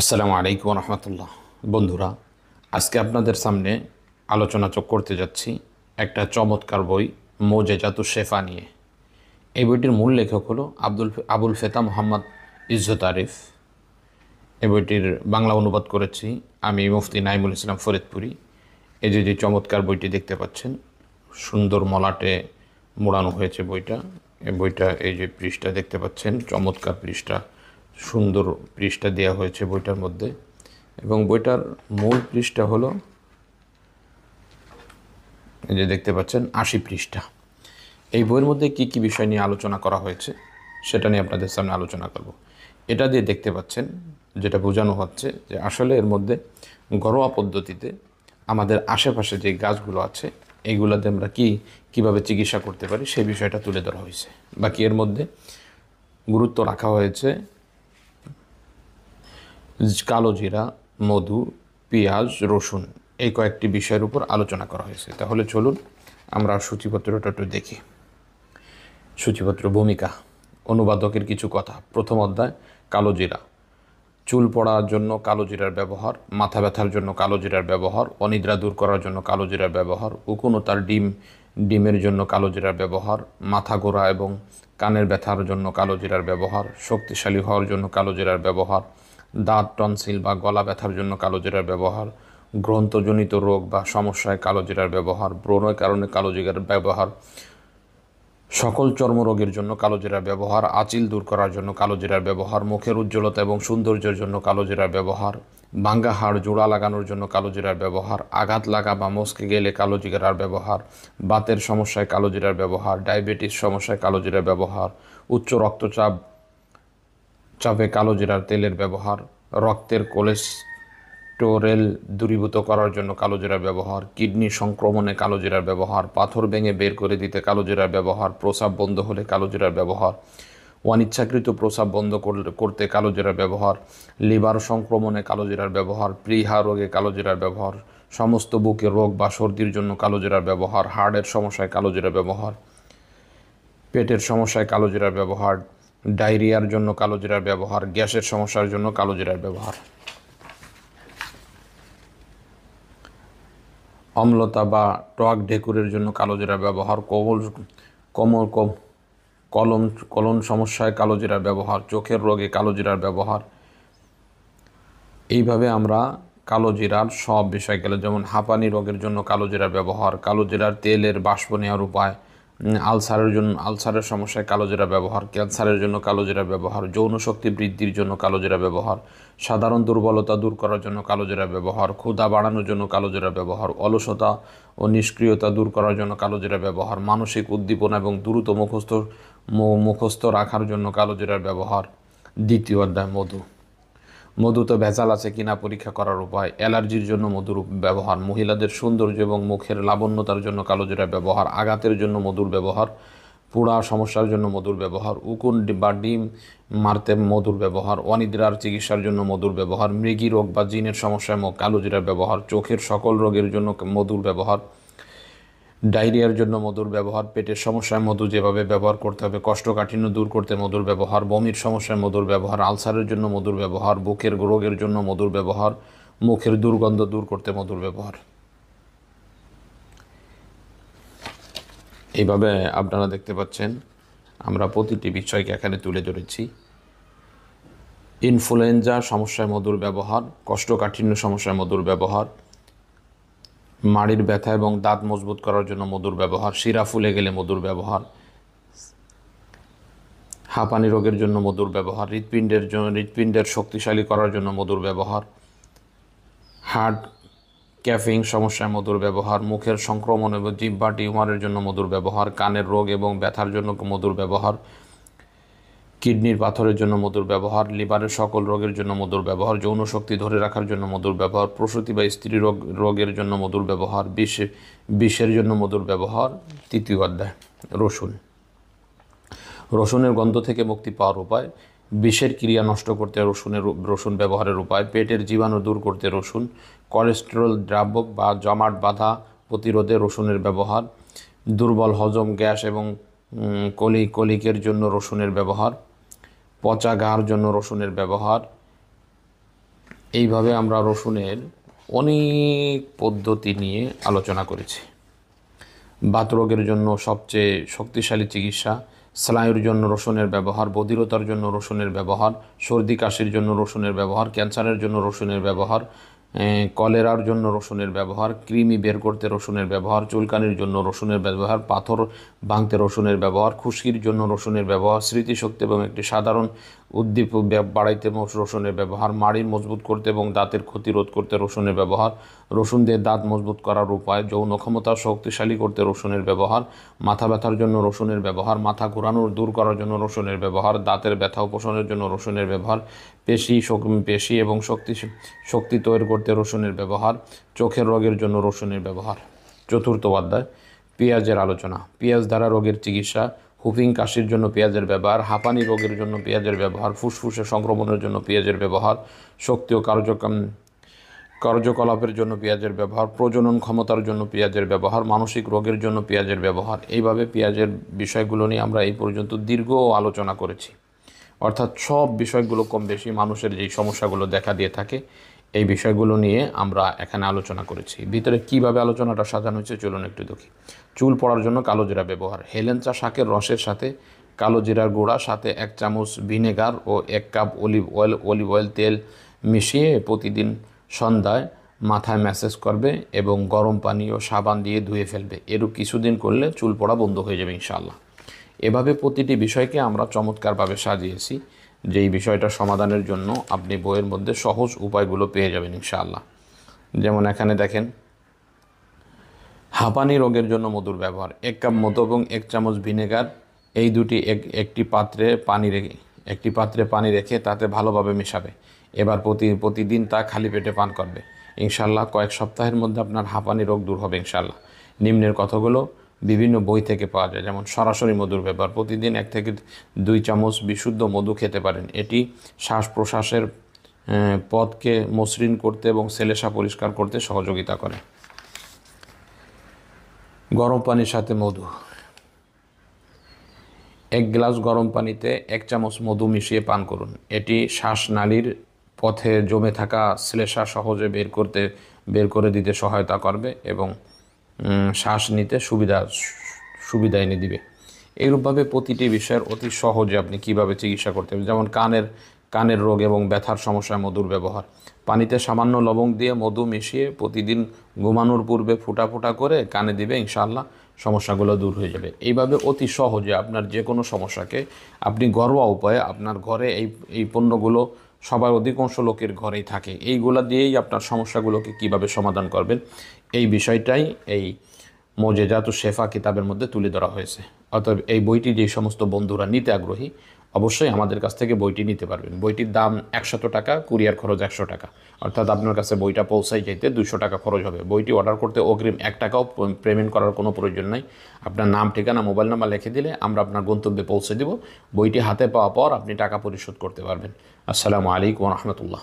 আসসালামু আলাইকুম রহমতুল্লাহ। বন্ধুরা, আজকে আপনাদের সামনে আলোচনা করতে যাচ্ছি একটা চমৎকার বই মোজেজাতুশ শেফা নিয়ে। এই বইটির মূল লেখক হলো আবুল ফেতা মোহাম্মদ ইজ্জত আরিফ। এই বইটির বাংলা অনুবাদ করেছি আমি মুফতি নাইমুল ইসলাম ফরিদপুরি। এই যে চমৎকার বইটি দেখতে পাচ্ছেন, সুন্দর মলাটে মোড়ানো হয়েছে বইটা। এই বইটা এই যে পৃষ্ঠা দেখতে পাচ্ছেন, চমৎকার পৃষ্ঠা, সুন্দর পৃষ্ঠা দেওয়া হয়েছে বইটার মধ্যে। এবং বইটার মূল পৃষ্ঠা হলো এই যে দেখতে পাচ্ছেন 80 পৃষ্ঠা। এই বইয়ের মধ্যে কি কি বিষয় নিয়ে আলোচনা করা হয়েছে সেটা নিয়ে আপনাদের সামনে আলোচনা করব। এটা দিয়ে দেখতে পাচ্ছেন যেটা বোঝানো হচ্ছে যে আসলে এর মধ্যে ঘরোয়া পদ্ধতিতে আমাদের আশেপাশে যে গাছগুলো আছে এইগুলোতে আমরা কীভাবে চিকিৎসা করতে পারি সেই বিষয়টা তুলে ধরা হয়েছে। বাকি এর মধ্যে গুরুত্ব রাখা হয়েছে কালো জিরা, মধু, পেঁয়াজ, রসুন, এই কয়েকটি বিষয়ের উপর আলোচনা করা হয়েছে। তাহলে চলুন আমরা সূচিপত্রটা একটু দেখি। সূচিপত্র ভূমিকা, অনুবাদকের কিছু কথা। প্রথম অধ্যায়, কালো জিরা। চুল পড়ার জন্য কালো জিরার ব্যবহার, মাথা ব্যথার জন্য কালো জিরার ব্যবহার, অনিদ্রা দূর করার জন্য কালো জিরার ব্যবহার, উকুন ও তার ডিমের জন্য কালো জিরার ব্যবহার, মাথা গোড়া এবং কানের ব্যথার জন্য কালো জিরার ব্যবহার, শক্তিশালী হওয়ার জন্য কালো জিরার ব্যবহার, দাঁত, টনসিল বা গলা ব্যথার জন্য কালো জিরার ব্যবহার, গ্রন্থজনিত রোগ বা সমস্যায় কালো জিরার ব্যবহার, ব্রণের কারণে কালো জিরার ব্যবহার, সকল চর্মরোগের জন্য কালো জিরার ব্যবহার, আঁচিল দূর করার জন্য কালো জিরার ব্যবহার, মুখের উজ্জ্বলতা এবং সৌন্দর্যের জন্য কালো জিরার ব্যবহার, ভাঙ্গা হাড় জোড়া লাগানোর জন্য কালো জিরার ব্যবহার, আঘাত লাগা বা মস্কে গেলে কালো জিরার ব্যবহার, বাতের সমস্যায় কালো জিরার ব্যবহার, ডায়াবেটিস সমস্যায় কালো জিরার ব্যবহার, উচ্চ চাপে কালো জিরার তেলের ব্যবহার, রক্তের কোলেস্টেরল দূরীভূত করার জন্য কালো জিরার ব্যবহার, কিডনি সংক্রমণে কালো জিরার ব্যবহার, পাথর ভেঙে বের করে দিতে কালো জিরার ব্যবহার, প্রস্রাব বন্ধ হলে কালো জিরার ব্যবহার, অনিচ্ছাকৃত প্রস্রাব বন্ধ করতে কালো জিরার ব্যবহার, লিভার সংক্রমণে কালো জিরার ব্যবহার, প্লীহা রোগে কালো জিরার ব্যবহার, সমস্ত বুকের রোগ বা সর্দির জন্য কালো জিরার ব্যবহার, হার্টের সমস্যায় কালো জিরার ব্যবহার, পেটের সমস্যায় কালো জিরার ব্যবহার, ডায়রিয়ার জন্য কালো জিরার ব্যবহার, গ্যাসের সমস্যার জন্য কালো জিরার ব্যবহার, অম্লতা বা টক ঢেকুরের জন্য কালো জিরার ব্যবহার, কলন সমস্যায় কালো জিরার ব্যবহার, চোখের রোগে কালো জিরার ব্যবহার। এইভাবে আমরা কালো জিরার সব বিষয় গেল, যেমন হাঁপানি রোগের জন্য কালো জিরার ব্যবহার, কালো জিরার তেলের বাষ্প নেওয়ার উপায়, আলসারের সমস্যায় কালো জিরা ব্যবহার, ক্যান্সারের জন্য কালো জিরা ব্যবহার, যৌন শক্তি বৃদ্ধির জন্য কালো জিরা ব্যবহার, সাধারণ দুর্বলতা দূর করার জন্য কালো জিরা ব্যবহার, ক্ষুধা বাড়ানোর জন্য কালো জিরা ব্যবহার, অলসতা ও নিষ্ক্রিয়তা দূর করার জন্য কালো জিরা ব্যবহার, মানসিক উদ্দীপনা এবং দ্রুত মুখস্থ রাখার জন্য কালো জিরার ব্যবহার। দ্বিতীয় অধ্যায়, মধুতে ভেজাল আছে কিনা পরীক্ষা করার উপায়, অ্যালার্জির জন্য মধুর ব্যবহার, মহিলাদের সৌন্দর্য এবং মুখের লাবণ্যতার জন্য কালো জিরার ব্যবহার, আঘাতের জন্য মধুর ব্যবহার, পোড়া সমস্যার জন্য মধুর ব্যবহার, উকুন বা ডিম মারতে মধুর ব্যবহার, অনিদ্রার চিকিৎসার জন্য মধুর ব্যবহার, মৃগী রোগ বা জিনের সমস্যায় কালো জিরার ব্যবহার, চোখের সকল রোগের জন্য মধুর ব্যবহার, ডায়রিয়ার জন্য মধুর ব্যবহার, পেটের সমস্যায় মধু যেভাবে ব্যবহার করতে হবে, কোষ্ঠকাঠিন্য দূর করতে মধুর ব্যবহার, বমির সমস্যায় মধুর ব্যবহার, আলসারের জন্য মধুর ব্যবহার, বুকের রোগের জন্য মধুর ব্যবহার, মুখের দুর্গন্ধ দূর করতে মধুর ব্যবহার। এইভাবে আপনারা দেখতে পাচ্ছেন আমরা প্রতিটি বিষয়কে এখানে তুলে ধরেছি। ইনফ্লুয়েঞ্জা সমস্যায় মধুর ব্যবহার, কোষ্ঠকাঠিন্য সমস্যায় মধুর ব্যবহার, মাড়ির ব্যথা এবং দাঁত মজবুত করার জন্য মধুর ব্যবহার, শিরা ফুলে গেলে মধুর ব্যবহার, হাঁপানি রোগের জন্য মধুর ব্যবহার, হৃৎপিণ্ডের শক্তিশালী করার জন্য মধুর ব্যবহার, হার্ট ক্যাফিং সমস্যায় মধুর ব্যবহার, মুখের সংক্রমণ এবং জিহ্বা টিউমারের জন্য মধুর ব্যবহার, কানের রোগ এবং ব্যথার জন্য মধুর ব্যবহার, কিডনির পাথরের জন্য মধুর ব্যবহার, লিভারের সকল রোগের জন্য মধুর ব্যবহার, যৌন শক্তি ধরে রাখার জন্য মধুর ব্যবহার, প্রসূতি বা স্ত্রী রোগের জন্য মধুর ব্যবহার, বিষের জন্য মধুর ব্যবহার। তৃতীয় অধ্যায়, রসুনের গন্ধ থেকে মুক্তি পাওয়ার উপায়, বিষের ক্রিয়া নষ্ট করতে রসুন ব্যবহারের উপায়, পেটের জীবাণু দূর করতে রসুন, কোলেস্টেরল দ্রাবক বা জমাট বাঁধা প্রতিরোধে রসুনের ব্যবহার, দুর্বল হজম, গ্যাস এবং কলিকের জন্য রসুনের ব্যবহার, পচা ঘাড় জন্য রসুনের ব্যবহার, এইভাবে আমরা রসুনের অনেক পদ্ধতি নিয়ে আলোচনা করেছি। বাতরোগের জন্য সবচেয়ে শক্তিশালী চিকিৎসা, স্নায়ুর জন্য রসুনের ব্যবহার, বধিরতার জন্য রসুনের ব্যবহার, সর্দি কাশির জন্য রসুনের ব্যবহার, ক্যান্সারের জন্য রসুনের ব্যবহার, কলেরার জন্য রসুনের ব্যবহার, কৃমি বের করতে রসুনের ব্যবহার, চুলকানির জন্য রসুনের ব্যবহার, পাথর ভাঙতে রসুনের ব্যবহার, খুশকির জন্য রসুনের ব্যবহার, স্মৃতিশক্তি এবং একটি সাধারণ উদ্দীপক বাড়াইতে রসুনের ব্যবহার, মাড়ি মজবুত করতে এবং দাঁতের ক্ষতি রোধ করতে রসুনের ব্যবহার, রসুন দিয়ে দাঁত মজবুত করার উপায়, যৌন ক্ষমতা শক্তিশালী করতে রসুনের ব্যবহার, মাথা ব্যথার জন্য রসুনের ব্যবহার, মাথা ঘোরানোর দূর করার জন্য রসুনের ব্যবহার, দাঁতের ব্যথা উপশমের জন্য রসুনের ব্যবহার, পেশি এবং শক্তি তৈরি করতে রসুনের ব্যবহার, চোখের রোগের জন্য রসুনের ব্যবহার। চতুর্থ অধ্যায় পেঁয়াজের আলোচনা। পেঁয়াজ দ্বারা রোগের চিকিৎসা, হুপিং কাশির জন্য পেঁয়াজের ব্যবহার, হাঁপানি রোগের জন্য পেঁয়াজের ব্যবহার, ফুসফুসে সংক্রমণের জন্য পেঁয়াজের ব্যবহার, শক্তি ও কার্যকলাপের জন্য পেঁয়াজের ব্যবহার, প্রজনন ক্ষমতার জন্য পেঁয়াজের ব্যবহার, মানসিক রোগের জন্য পেঁয়াজের ব্যবহার। এইভাবে পেঁয়াজের বিষয়গুলো নিয়ে আমরা এই পর্যন্ত দীর্ঘ আলোচনা করেছি। অর্থাৎ সব বিষয়গুলো কম বেশি মানুষের যেই সমস্যাগুলো দেখা দিয়ে থাকে এই বিষয়গুলো নিয়ে আমরা এখানে আলোচনা করেছি। ভিতরে কিভাবে আলোচনাটা সাজানো হয়েছে চলুন একটু দেখি। চুল পড়ার জন্য কালো জিরা ব্যবহার। হেলেঞ্চা শাকের রসের সাথে কালো জিরার গুঁড়া, সাথে 1 চামচ ভিনেগার ও 1 কাপ অলিভ অয়েল তেল মিশিয়ে প্রতিদিন সন্ধ্যায় মাথায় ম্যাসেজ করবে এবং গরম পানি ও সাবান দিয়ে ধুয়ে ফেলবে। এরূপ কিছুদিন করলে চুল পড়া বন্ধ হয়ে যাবে ইনশাআল্লাহ। এভাবে প্রতিটি বিষয়কে আমরা চমৎকারভাবে সাজিয়েছি, যেই বিষয়টা সমাধানের জন্য আপনি বইয়ের মধ্যে সহজ উপায়গুলো পেয়ে যাবেন ইনশাআল্লাহ। যেমন এখানে দেখেন, হাঁপানি রোগের জন্য মধুর ব্যবহার। 1 কাপ মধু এবং 1 চামচ ভিনেগার, এই দুটি একটি পাত্রে পানি রেখে তাতে ভালোভাবে মেশাবে। এবার প্রতিদিন তা খালি পেটে পান করবে। ইনশাআল্লাহ কয়েক সপ্তাহের মধ্যে আপনার হাঁপানি রোগ দূর হবে ইনশাআল্লাহ। নিম্নের কথাগুলো বিভিন্ন বই থেকে পাওয়া যায়। যেমন সরাসরি মধুর ব্যবহার। প্রতিদিন 1 থেকে 2 চামচ বিশুদ্ধ মধু খেতে পারেন। এটি শ্বাস প্রশ্বাসের পথকে মসৃণ করতে এবং শ্লেষ্মা পরিষ্কার করতে সহযোগিতা করে। গরম পানির সাথে মধু। 1 গ্লাস গরম পানিতে 1 চামচ মধু মিশিয়ে পান করুন। এটি শ্বাসনালীর পথে জমে থাকা শ্লেষ্মা সহজে বের করে দিতে সহায়তা করবে এবং শ্বাস নিতে সুবিধা এনে দিবে। এইরূপভাবে প্রতিটি বিষয়ের অতি সহজে আপনি কিভাবে চিকিৎসা করতে হবে। যেমন কানের রোগ এবং ব্যথার সমস্যায় মধুর ব্যবহার। পানিতে সামান্য লবঙ্গ দিয়ে মধু মিশিয়ে প্রতিদিন ঘুমানোর পূর্বে ফোঁটা ফোঁটা করে কানে দিবে, ইনশাআল্লাহ সমস্যাগুলো দূর হয়ে যাবে। এইভাবে অতি সহজে আপনার যে কোনো সমস্যাকে আপনি ঘরোয়া উপায়ে আপনার ঘরে এই পণ্যগুলো সবার অধিকাংশ লোকের ঘরেই থাকে, এইগুলা দিয়েই আপনার সমস্যাগুলোকে কিভাবে সমাধান করবেন এই বিষয়টাই এই মোজেজাতুশ শেফা কিতাবের মধ্যে তুলে ধরা হয়েছে। অতএব এই বইটি যে সমস্ত বন্ধুরা নিতে আগ্রহী অবশ্যই আমাদের কাছ থেকে বইটি নিতে পারবেন। বইটির দাম 100 টাকা, কুরিয়ার খরচ 100 টাকা, অর্থাৎ আপনার কাছে বইটা পৌঁছাই যেতে 200 টাকা খরচ হবে। বইটি অর্ডার করতে অগ্রিম 1 টাকাও পেমেন্ট করার কোনো প্রয়োজন নাই। আপনার নাম, ঠিকানা, মোবাইল নাম্বার লিখে দিলে আমরা আপনার গন্তব্যে পৌঁছে দেব। বইটি হাতে পাওয়া পর আপনি টাকা পরিশোধ করতে পারবেন। আসসালামু আলাইকুম ওয়া রাহমাতুল্লাহ।